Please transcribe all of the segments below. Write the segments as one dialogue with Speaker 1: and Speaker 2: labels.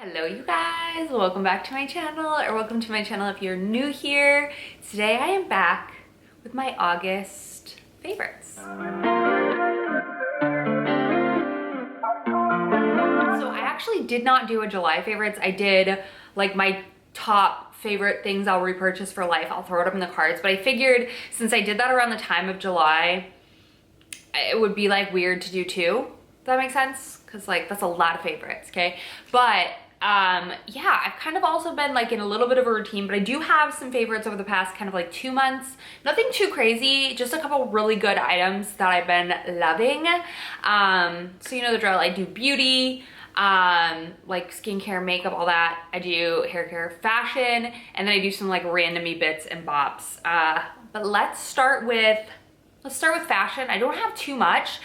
Speaker 1: Hello you guys, welcome back to my channel, or welcome to my channel if you're new here. Today I am back with my August favorites. So I actually did not do a July favorites. I did like my top favorite things I'll repurchase for life. I'll throw it up in the cards, but I figured since I did that around the time of July, it would be like weird to do two. Does that make sense? Because like that's a lot of favorites, okay? But yeah, I've kind of also been like in a little bit of a routine, but I do have some favorites over the past kind of like 2 months. Nothing too crazy, just a couple really good items that I've been loving. So you know the drill, I do beauty, like skincare, makeup, all that. I do hair care, fashion, and then I do some like randomy bits and bops. But let's start with fashion. I don't have too much.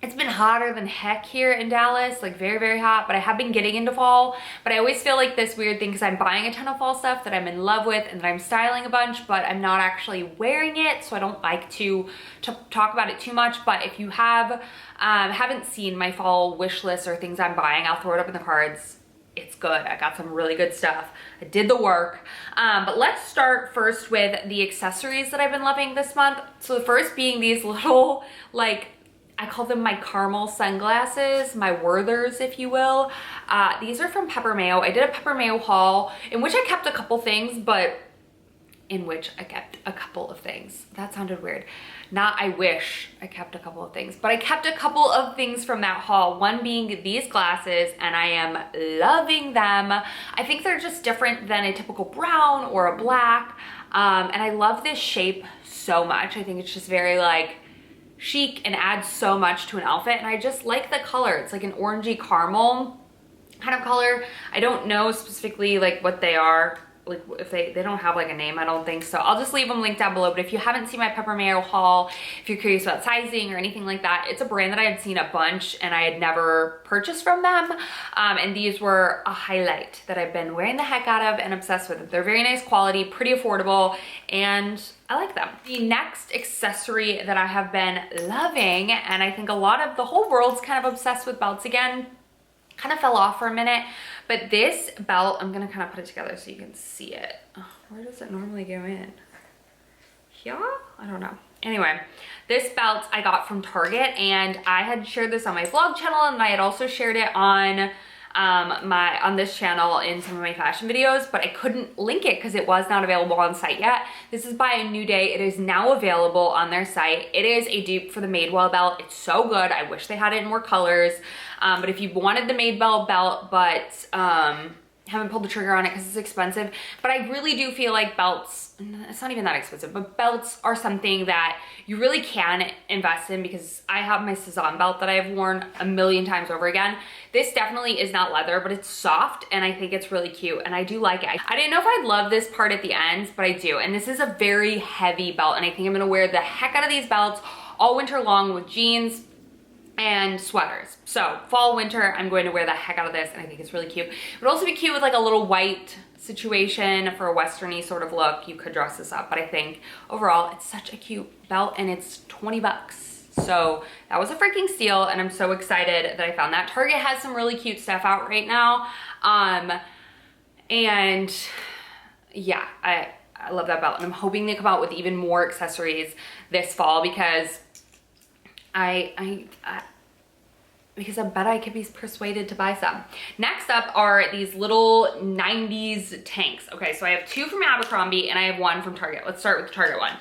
Speaker 1: It's been hotter than heck here in Dallas, like very, very hot, but I have been getting into fall. But I always feel like this weird thing because I'm buying a ton of fall stuff that I'm in love with and that I'm styling a bunch, but I'm not actually wearing it. So I don't like to talk about it too much. But if you haven't seen my fall wish list or things I'm buying, I'll throw it up in the cards. It's good. I got some really good stuff. I did the work. But let's start first with the accessories that I've been loving this month. So the first being these little, like, I call them my caramel sunglasses, my Werthers, if you will. These are from Pepper Mayo. I did a Pepper Mayo haul in which I kept a couple things, but in which I kept a couple of things. That sounded weird. Not I wish I kept a couple of things, but I kept a couple of things from that haul. One being these glasses, and I am loving them. I think they're just different than a typical brown or a black. And I love this shape so much. I think it's just very like chic and adds so much to an outfit, and I just like the color. It's like an orangey caramel kind of color. I don't know specifically like what they are, like if they don't have like a name, I don't think so. I'll just leave them linked down below. But if you haven't seen my Pepper Mayo haul, if you're curious about sizing or anything like that, it's a brand that I had seen a bunch and I had never purchased from them. And these were a highlight that I've been wearing the heck out of and obsessed with. They're very nice quality, pretty affordable, and I like them. The next accessory that I have been loving, and I think a lot of the whole world's kind of obsessed with belts again, kind of fell off for a minute, but this belt, I'm gonna kind of put it together so you can see it. Oh, where does it normally go in? Here? I don't know. Anyway, this belt I got from Target, and I had shared this on my vlog channel, and I had also shared it on this channel in some of my fashion videos, but I couldn't link it because it was not available on site yet. This is by A New Day. It is now available on their site. It is a dupe for the Madewell belt. It's so good. I wish they had it in more colors. But if you wanted the Madewell belt, but haven't pulled the trigger on it because it's expensive, but I really do feel like belts, it's not even that expensive, but belts are something that you really can invest in, because I have my Cezanne belt that I've worn a million times over again. This definitely is not leather, but it's soft, and I think it's really cute, and I do like it. I didn't know if I'd love this part at the ends, but I do, and this is a very heavy belt, and I think I'm gonna wear the heck out of these belts all winter long with jeans and sweaters. So fall, winter, I'm going to wear the heck out of this, and I think it's really cute. It would also be cute with like a little white situation for a westerny sort of look. You could dress this up, but I think overall it's such a cute belt, and it's 20 bucks. So that was a freaking steal, and I'm so excited that I found that. Target has some really cute stuff out right now. And yeah, I love that belt, and I'm hoping they come out with even more accessories this fall, because because I bet I could be persuaded to buy some. Next up are these little 90s tanks. Okay, so I have two from Abercrombie and I have one from Target. Let's start with the Target one.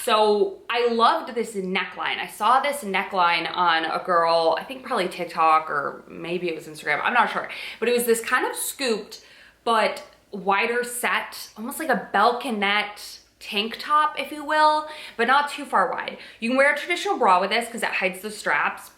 Speaker 1: So I loved this neckline. I saw this neckline on a girl, I think probably TikTok or maybe it was Instagram, I'm not sure. But it was this kind of scooped but wider set, almost like a balconette tank top, if you will, but not too far wide. You can wear a traditional bra with this because it hides the straps.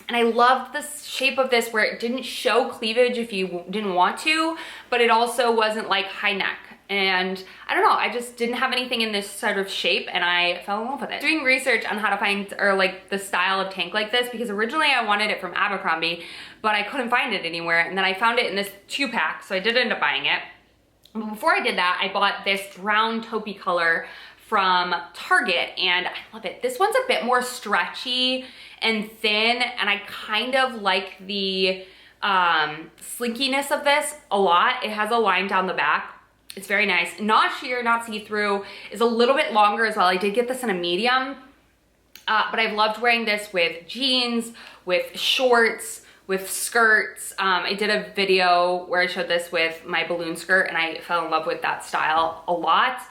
Speaker 1: And I loved the shape of this where it didn't show cleavage if you didn't want to, but it also wasn't like high neck. And I don't know, I just didn't have anything in this sort of shape, and I fell in love with it. Doing research on how to find, or like the style of tank like this, because originally I wanted it from Abercrombie, but I couldn't find it anywhere. And then I found it in this 2-pack, so I did end up buying it. But before I did that, I bought this brown taupey color from Target, and I love it. This one's a bit more stretchy and thin, and I kind of like the slinkiness of this a lot. It has a line down the back. It's very nice. Not sheer, not see-through. Is a little bit longer as well. I did get this in a medium, but I've loved wearing this with jeans, with shorts, with skirts. I did a video where I showed this with my balloon skirt and I fell in love with that style a lot.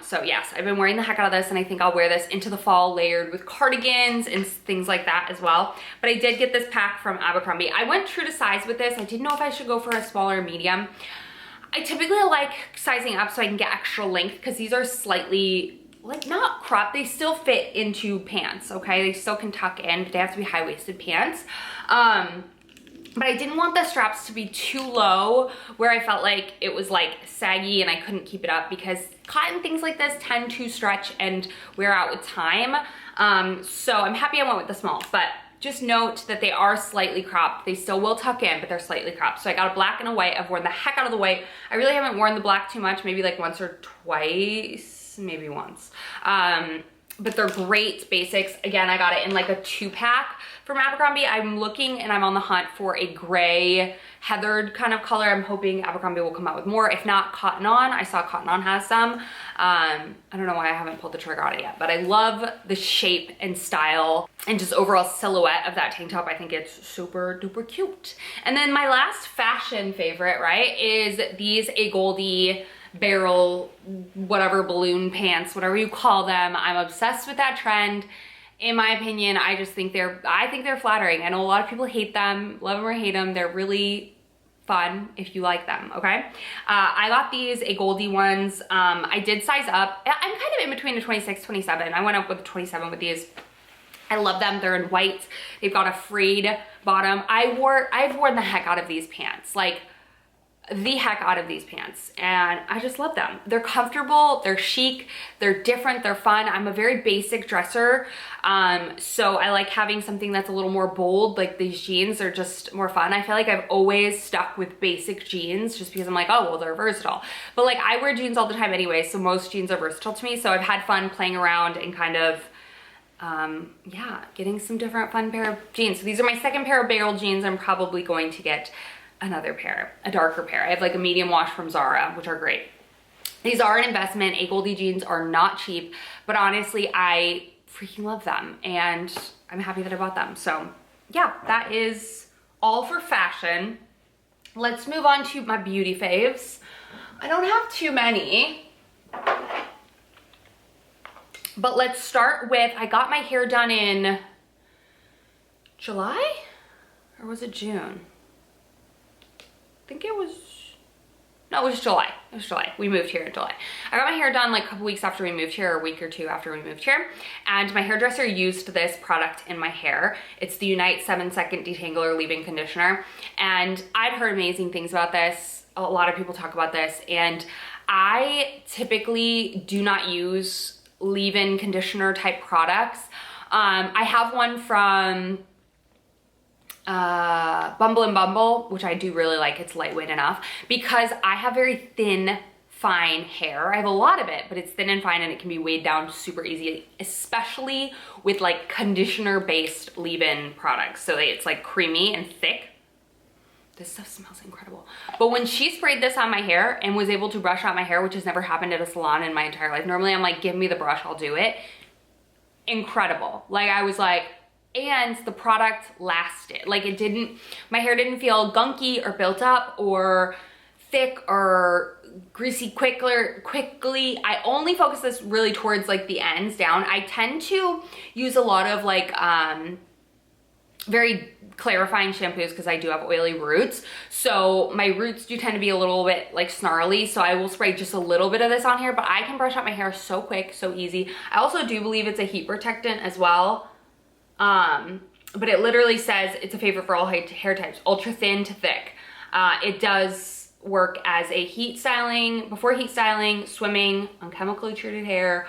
Speaker 1: So yes, I've been wearing the heck out of this, and I think I'll wear this into the fall layered with cardigans and things like that as well. But I did get this pack from Abercrombie. I went true to size with this. I didn't know if I should go for a smaller medium. I typically like sizing up so I can get extra length, because these are slightly, like, not cropped. They still fit into pants, okay? They still can tuck in, but they have to be high-waisted pants. But I didn't want the straps to be too low where I felt like it was like saggy and I couldn't keep it up, because cotton things like this tend to stretch and wear out with time. So I'm happy I went with the small, but just note that they are slightly cropped. They still will tuck in, but they're slightly cropped. So I got a black and a white. I've worn the heck out of the white. I really haven't worn the black too much, maybe like once or twice, maybe once. But they're great basics. Again, I got it in like a 2-pack from Abercrombie. I'm looking and I'm on the hunt for a gray heathered kind of color. I'm hoping Abercrombie will come out with more. If not, Cotton On. I saw Cotton On has some. I don't know why I haven't pulled the trigger on it yet, but I love the shape and style and just overall silhouette of that tank top. I think it's super duper cute. And then my last fashion favorite, right, is these A Goldie barrel, whatever, balloon pants, whatever you call them. I'm obsessed with that trend. In my opinion, I think they're flattering. I know a lot of people hate them, love them or hate them. They're really fun if you like them, okay? I got these A Goldie ones. I did size up. I'm kind of in between a 26, 27. I went up with a 27 with these. I love them. They're in white. They've got a frayed bottom. I've worn the heck out of these pants. Like, the heck out of these pants, and I just love them. They're comfortable, they're chic, they're different, they're fun. I'm a very basic dresser, so I like having something that's a little more bold. Like, these jeans are just more fun. I feel like I've always stuck with basic jeans just because I'm like, oh, well, they're versatile. But like, I wear jeans all the time anyway, so most jeans are versatile to me. So I've had fun playing around and kind of yeah, getting some different fun pair of jeans. So these are my second pair of barrel jeans. I'm probably going to get another pair, a darker pair. I have like a medium wash from Zara, which are great. These are an investment. A Goldie jeans are not cheap, but honestly, I freaking love them and I'm happy that I bought them. So yeah, that is all for fashion. Let's move on to my beauty faves. I don't have too many, but let's start with, I got my hair done in July, or was it June? I think it was, no, it was July. It was July. We moved here in July. I got my hair done like a couple weeks after we moved here, or a week or two after we moved here. And my hairdresser used this product in my hair. It's the Unite 7-Second Detangler Leave-In Conditioner. And I'd heard amazing things about this. A lot of people talk about this. And I typically do not use leave-in conditioner type products. I have one from Bumble and Bumble, which I do really like. It's lightweight enough because I have very thin, fine hair. I have a lot of it, but it's thin and fine and it can be weighed down super easy, especially with like conditioner based leave-in products. So it's like creamy and thick. This stuff smells incredible. But when she sprayed this on my hair and was able to brush out my hair, which has never happened at a salon in my entire life. Normally I'm like, give me the brush, I'll do it. Incredible. Like, I was like, and the product lasted. Like, it didn't, my hair didn't feel gunky or built up or thick or greasy quickly. I only focus this really towards like the ends down. I tend to use a lot of like very clarifying shampoos because I do have oily roots. So my roots do tend to be a little bit like snarly. So I will spray just a little bit of this on here, but I can brush out my hair so quick, so easy. I also do believe it's a heat protectant as well. But it literally says it's a favorite for all hair types, ultra thin to thick. It does work as a heat styling, before heat styling, swimming, on chemically treated hair,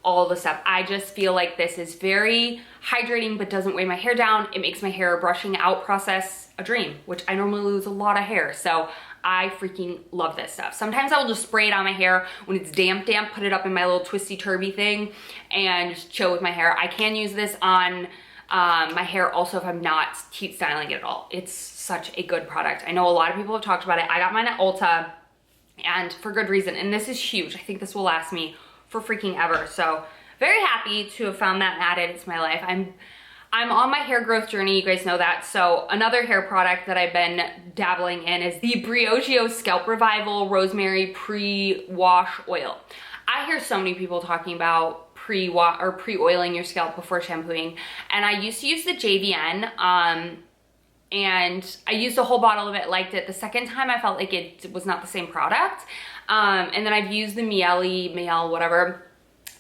Speaker 1: all the stuff. I just feel like this is very hydrating, but doesn't weigh my hair down. It makes my hair brushing out process a dream, which I normally lose a lot of hair. So I freaking love this stuff. Sometimes I will just spray it on my hair when it's damp, put it up in my little twisty turby thing and just chill with my hair. I can use this on my hair also if I'm not heat styling it at all. It's such a good product. I know a lot of people have talked about it. I got mine at Ulta and for good reason. And this is huge. I think this will last me for freaking ever. So very happy to have found that and added it to my life. I'm on my hair growth journey, you guys know that. So another hair product that I've been dabbling in is the Briogeo Scalp Revival Rosemary Pre-Wash Oil. I hear so many people talking about pre-oiling your scalp before shampooing. And I used to use the JVN, and I used a whole bottle of it, liked it. The second time I felt like it was not the same product. And then I've used the Mielle, whatever.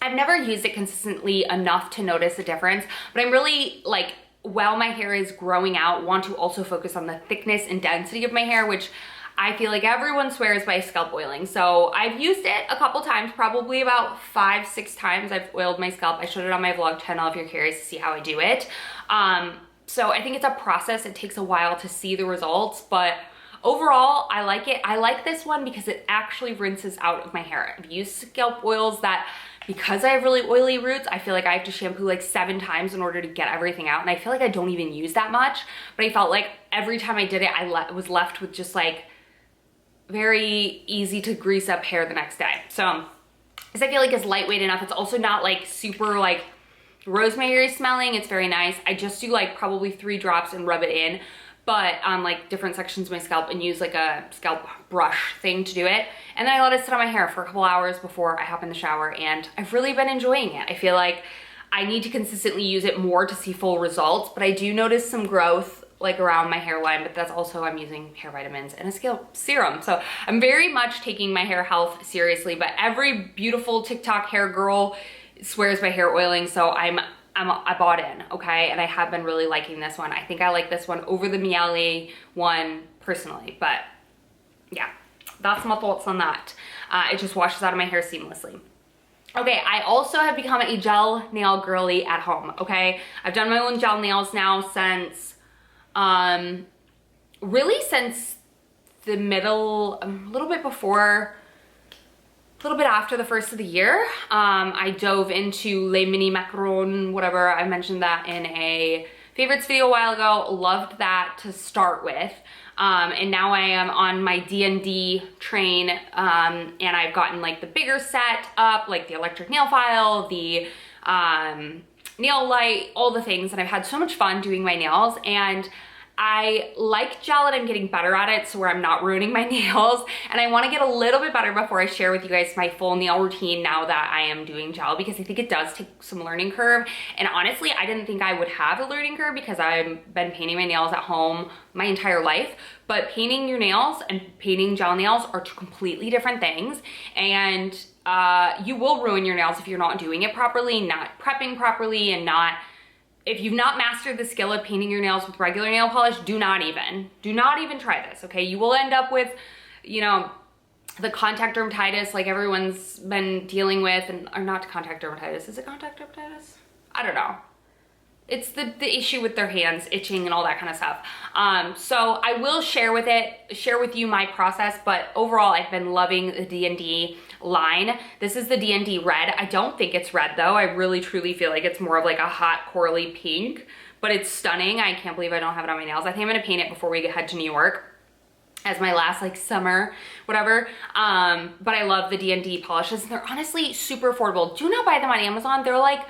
Speaker 1: I've never used it consistently enough to notice a difference, but I'm really like, while my hair is growing out, want to also focus on the thickness and density of my hair, which I feel like everyone swears by scalp oiling. So I've used it a couple times, probably about 5-6 times I've oiled my scalp. I showed it on my vlog channel if you're curious to see how I do it. So I think it's a process. It takes a while to see the results, but overall, I like it. I like this one because it actually rinses out of my hair. I've used scalp oils that, because I have really oily roots, I feel like I have to shampoo like 7 times in order to get everything out. And I feel like I don't even use that much, but I felt like every time I did it, I was left with just like very easy to grease up hair the next day. So, because I feel like it's lightweight enough. It's also not like super like rosemary smelling. It's very nice. I just do like probably 3 drops and rub it in, but on like different sections of my scalp, and use like a scalp brush thing to do it. And then I let it sit on my hair for a couple hours before I hop in the shower, and I've really been enjoying it. I feel like I need to consistently use it more to see full results, but I do notice some growth like around my hairline, but that's also, I'm using hair vitamins and a scalp serum. So I'm very much taking my hair health seriously, but every beautiful TikTok hair girl swears by hair oiling, so I bought in, okay? And I have been really liking this one. I think I like this one over the Mielle one personally, but yeah, that's my thoughts on that. It just washes out of my hair seamlessly. Okay, I also have become a gel nail girly at home, okay? I've done my own gel nails now since, really since the middle, a little bit after the first of the year. I dove into Les Mini Macarons, whatever. I mentioned that in a favorites video a while ago. Loved that to start with. And now I am on my D&D train, and I've gotten like the bigger set up, like the electric nail file, the nail light, all the things, and I've had so much fun doing my nails. And I like gel and I'm getting better at it, so where I'm not ruining my nails, and I want to get a little bit better before I share with you guys my full nail routine now that I am doing gel, because I think it does take some learning curve. And honestly, I didn't think I would have a learning curve because I've been painting my nails at home my entire life, but painting your nails and painting gel nails are 2 completely different things, and you will ruin your nails if you're not doing it properly, not prepping properly, and if you've not mastered the skill of painting your nails with regular nail polish, do not even try this, okay? You will end up with, you know, the contact dermatitis like everyone's been dealing with, or not contact dermatitis. Is it contact dermatitis? I don't know. It's the issue with their hands itching and all that kind of stuff. So I will share with you my process, but overall I've been loving the D&D line. This is the D&D red. I don't think it's red though. I really truly feel like it's more of like a hot corally pink, but it's stunning. I can't believe I don't have it on my nails. I think I'm gonna paint it before we head to New York as my last like summer, whatever. But I love the D&D polishes, and they're honestly super affordable. Do not buy them on Amazon. They're like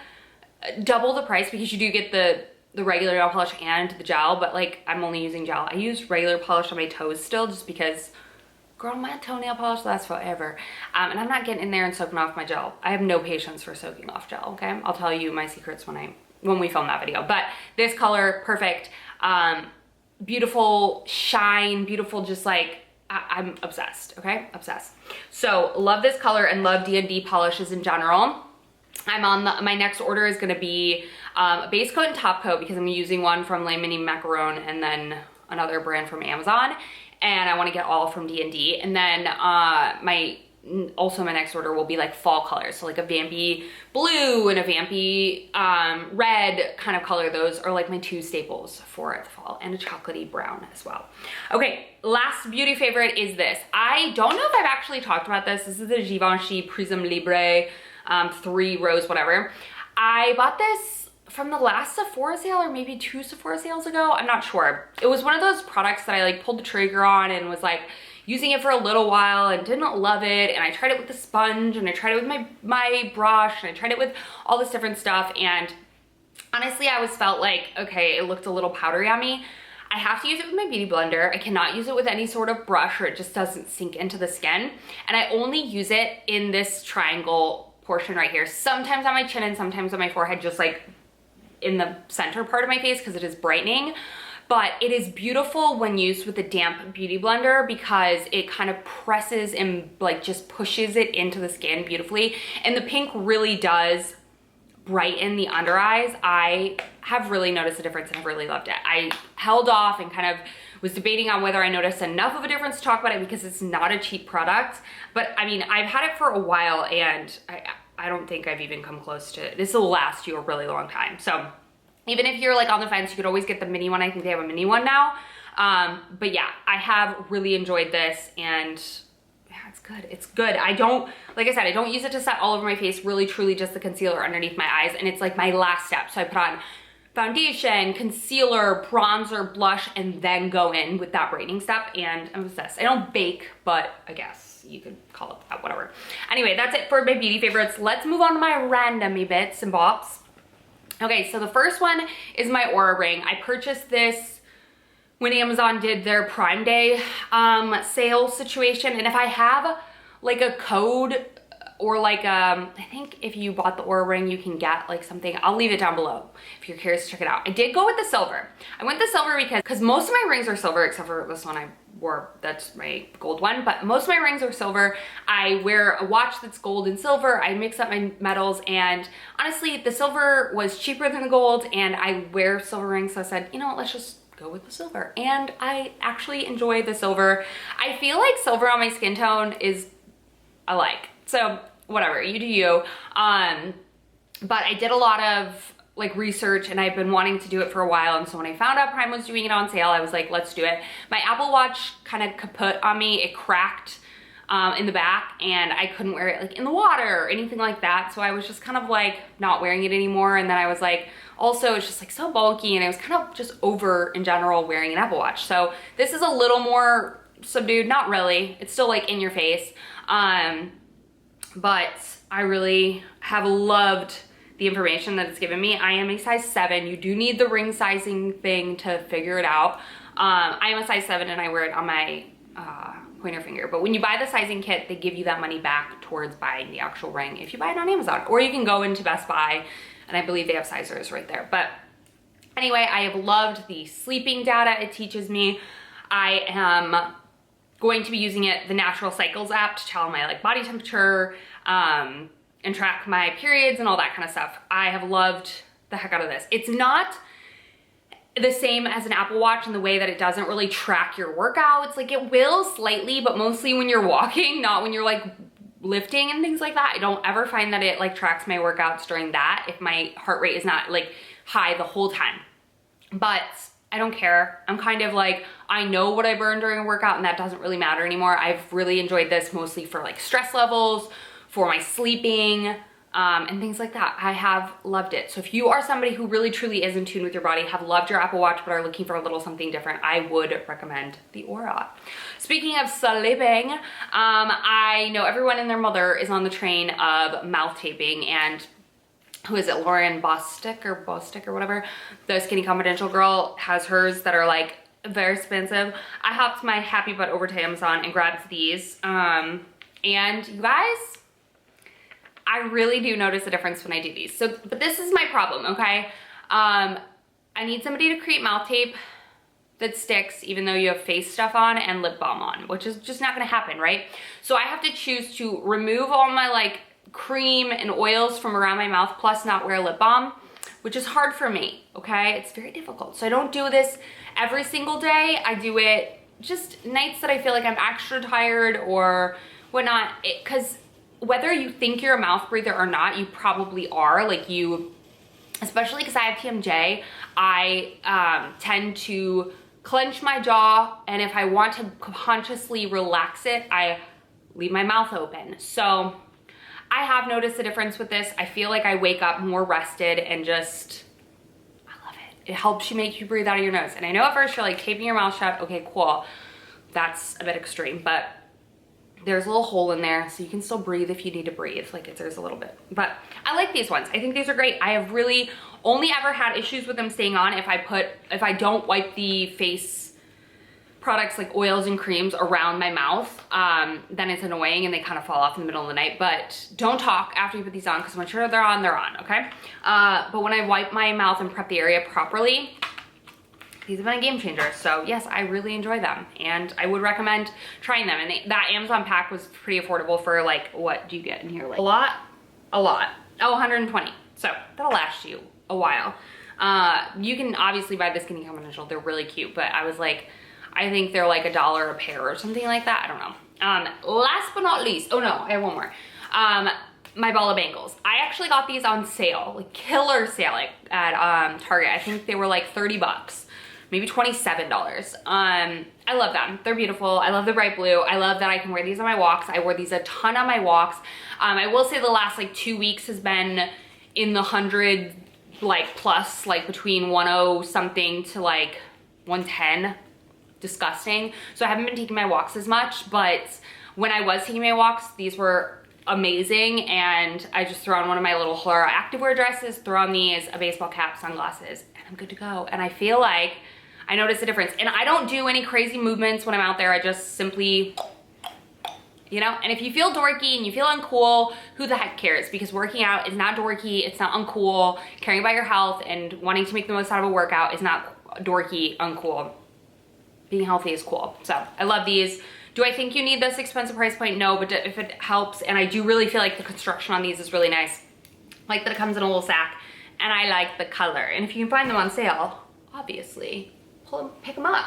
Speaker 1: double the price because you do get the regular nail polish and the gel, but like I'm only using gel. I use regular polish on my toes still just because, girl, my toenail polish lasts forever. And I'm not getting in there and soaking off my gel. I have no patience for soaking off gel, okay? I'll tell you my secrets when we film that video. But this color, perfect. Beautiful shine, beautiful, just like, I'm obsessed, okay? Obsessed. So love this color and love D&D polishes in general. I'm on my next order is gonna be a base coat and top coat because I'm using one from Les Mini Macaron and then another brand from Amazon, and I want to get all from D&D. And then my next order will be like fall colors, so like a vampy blue and a vampy red kind of color. Those are like my 2 staples for the fall, and a chocolatey brown as well. Okay, last beauty favorite is this. I don't know if I've actually talked about this. This is the Givenchy Prisme Libre 3 rose whatever. I bought this from the last Sephora sale or maybe 2 Sephora sales ago. I'm not sure. It was one of those products that I like pulled the trigger on and was like using it for a little while and didn't love it. And I tried it with the sponge and I tried it with my brush and I tried it with all this different stuff. And honestly, I always felt like, okay, it looked a little powdery on me. I have to use it with my beauty blender. I cannot use it with any sort of brush or it just doesn't sink into the skin. And I only use it in this triangle portion right here. Sometimes on my chin and sometimes on my forehead, just like in the center part of my face because it is brightening. But it is beautiful when used with a damp beauty blender because it kind of presses and like just pushes it into the skin beautifully. And the pink really does brighten the under eyes. I have really noticed a difference and I've really loved it. I held off and kind of was debating on whether I noticed enough of a difference to talk about it because it's not a cheap product. But I mean, I've had it for a while and I don't think I've even come close to it. This will last you a really long time. So even if you're like on the fence, you could always get the mini one. I think they have a mini one now. But yeah, I have really enjoyed this and yeah, it's good. It's good. I don't, like I said, I don't use it to set all over my face, really truly just the concealer underneath my eyes. And it's like my last step. So I put on foundation, concealer, bronzer, blush, and then go in with that brightening step. And I'm obsessed. I don't bake, but I guess you could call it that, whatever. Anyway, that's it for my beauty favorites. Let's move on to my randomy bits and bops. Okay, so the first one is my Aura ring. I purchased this when Amazon did their Prime Day sale situation. And if I have like a code or like, I think if you bought the Aura ring, you can get like something. I'll leave it down below if you're curious to check it out. I did go with the silver. I went the silver because most of my rings are silver except for this one I wore, that's my gold one, but most of my rings are silver. I wear a watch that's gold and silver. I mix up my metals and honestly, the silver was cheaper than the gold and I wear silver rings. So I said, you know what, let's just go with the silver. And I actually enjoy the silver. I feel like silver on my skin tone is I like. So whatever, you do you. But I did a lot of like research and I've been wanting to do it for a while. And so when I found out Prime was doing it on sale, I was like, let's do it. My Apple Watch kind of kaput on me. It cracked in the back and I couldn't wear it like in the water or anything like that. So I was just kind of like not wearing it anymore. And then I was like, also it's just like so bulky and I was kind of just over in general wearing an Apple Watch. So this is a little more subdued, not really. It's still like in your face. But I really have loved the information that it's given me. I am a size 7. You do need the ring sizing thing to figure it out. I am a size 7 and I wear it on my pointer finger. But when you buy the sizing kit, they give you that money back towards buying the actual ring if you buy it on Amazon. Or you can go into Best Buy and I believe they have sizers right there. But anyway, I have loved the sleeping data it teaches me. I am going to be using it, the Natural Cycles app, to tell my like body temperature and track my periods and all that kind of stuff. I have loved the heck out of this. It's not the same as an Apple Watch in the way that it doesn't really track your workouts. Like it will slightly, but mostly when you're walking, not when you're like lifting and things like that. I don't ever find that it like tracks my workouts during that if my heart rate is not like high the whole time. But I don't care. I'm kind of like, I know what I burn during a workout and that doesn't really matter anymore. I've really enjoyed this mostly for like stress levels, for my sleeping, and things like that. I have loved it. So if you are somebody who really truly is in tune with your body, have loved your Apple Watch, but are looking for a little something different, I would recommend the Aura. Speaking of sleeping, I know everyone and their mother is on the train of mouth taping, and who is it, Lauren Bostic or whatever, the Skinny Confidential girl has hers that are like very expensive. I hopped my Happy Butt over to Amazon and grabbed these. And you guys, I really do notice a difference when I do these. So, but this is my problem, okay? I need somebody to create mouth tape that sticks even though you have face stuff on and lip balm on, which is just not gonna happen, right? So I have to choose to remove all my like cream and oils from around my mouth plus not wear lip balm, which is hard for me, okay? It's very difficult. So I don't do this every single day. I do it just nights that I feel like I'm extra tired or whatnot, because whether you think you're a mouth breather or not, you probably are. Like you, especially because I have TMJ, I tend to clench my jaw, and if I want to consciously relax it, I leave my mouth open. So I have noticed a difference with this. I feel like I wake up more rested and just It helps you make you breathe out of your nose. And I know at first you're like taping your mouth shut. Okay, cool. That's a bit extreme, but there's a little hole in there so you can still breathe if you need to breathe. Like there's a little bit, but I like these ones. I think these are great. I have really only ever had issues with them staying on if I don't wipe the face products like oils and creams around my mouth. Then it's annoying and they kind of fall off in the middle of the night. But don't talk after you put these on, because once they're on, okay? But when I wipe my mouth and prep the area properly, these have been a game changer. So yes, I really enjoy them and I would recommend trying them. And that Amazon pack was pretty affordable for like, what do you get in here? Like a lot. Oh, 120. So that'll last you a while. You can obviously buy the Skinny Confidential. They're really cute, but I was like, I think they're like $1 a pair or something like that. I don't know. Last but not least, oh no, I have one more. My Bala bangles. I actually got these on sale, like killer sale at Target. I think they were like 30 bucks. Maybe $27. I love them. They're beautiful. I love the bright blue. I love that I can wear these on my walks. I wore these a ton on my walks. I will say the last like 2 weeks has been in the 100 like plus, like between 10 something to like 110. Disgusting. So I haven't been taking my walks as much, but when I was taking my walks, these were amazing. And I just threw on one of my little Hlara activewear dresses, threw on these, a baseball cap, sunglasses, and I'm good to go. And I feel like I noticed a difference. And I don't do any crazy movements when I'm out there. I just simply, you know, and if you feel dorky and you feel uncool, who the heck cares? Because working out is not dorky, it's not uncool. Caring about your health and wanting to make the most out of a workout is not dorky, uncool. Being healthy is cool. So I love these. Do I think you need this expensive price point? No, but if it helps, and I do really feel like the construction on these is really nice. I like that it comes in a little sack, and I like the color. And if you can find them on sale, obviously, pick them up.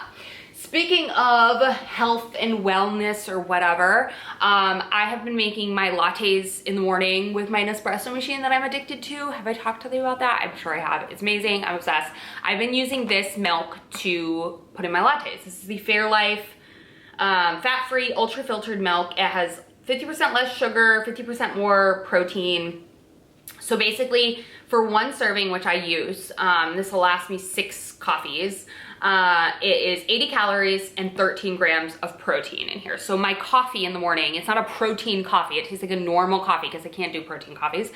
Speaker 1: Speaking of health and wellness or whatever, I have been making my lattes in the morning with my Nespresso machine that I'm addicted to. Have I talked to you about that? I'm sure I have. It's amazing. I'm obsessed. I've been using this milk to put in my lattes. This is the Fairlife fat-free, ultra-filtered milk. It has 50% less sugar, 50% more protein. So basically, for one serving, which I use, this will last me 6 coffees. It is 80 calories and 13 grams of protein in here. So my coffee in the morning, it's not a protein coffee. It tastes like a normal coffee because I can't do protein coffees.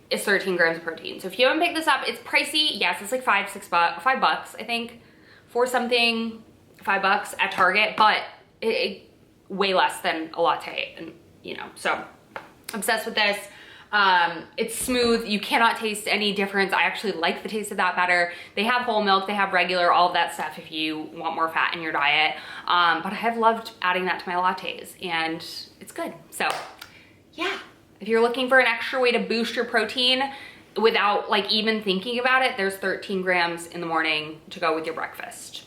Speaker 1: It's 13 grams of protein. So if you haven't picked this up, it's pricey. Yes, it's like $5 bucks, I think, for something, $5 at Target, but it way less than a latte, and you know, so obsessed with this. It's smooth. You cannot taste any difference. I actually like the taste of that better. They have whole milk, they have regular, all of that stuff if you want more fat in your diet. But I have loved adding that to my lattes and it's good. So yeah, if you're looking for an extra way to boost your protein without like even thinking about it, there's 13 grams in the morning to go with your breakfast.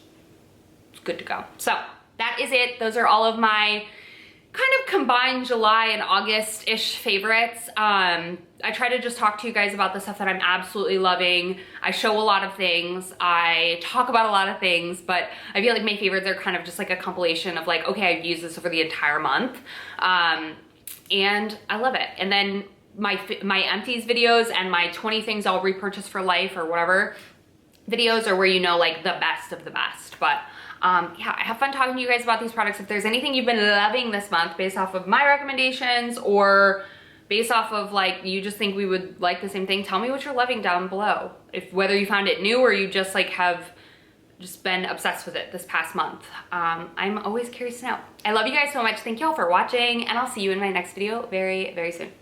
Speaker 1: It's good to go. So that is it. Those are all of my kind of combined July and August-ish favorites. I try to just talk to you guys about the stuff that I'm absolutely loving. I show a lot of things. I talk about a lot of things, but I feel like my favorites are kind of just like a compilation of like, okay, I've used this over the entire month. And I love it. And then my empties videos and my 20 things I'll repurchase for life or whatever videos are where you know like the best of the best. But yeah, I have fun talking to you guys about these products. If there's anything you've been loving this month based off of my recommendations or based off of like you just think we would like the same thing, tell me what you're loving down below. If whether you found it new or you just like have just been obsessed with it this past month. I'm always curious to know. I love you guys so much. Thank you all for watching, and I'll see you in my next video very, very soon.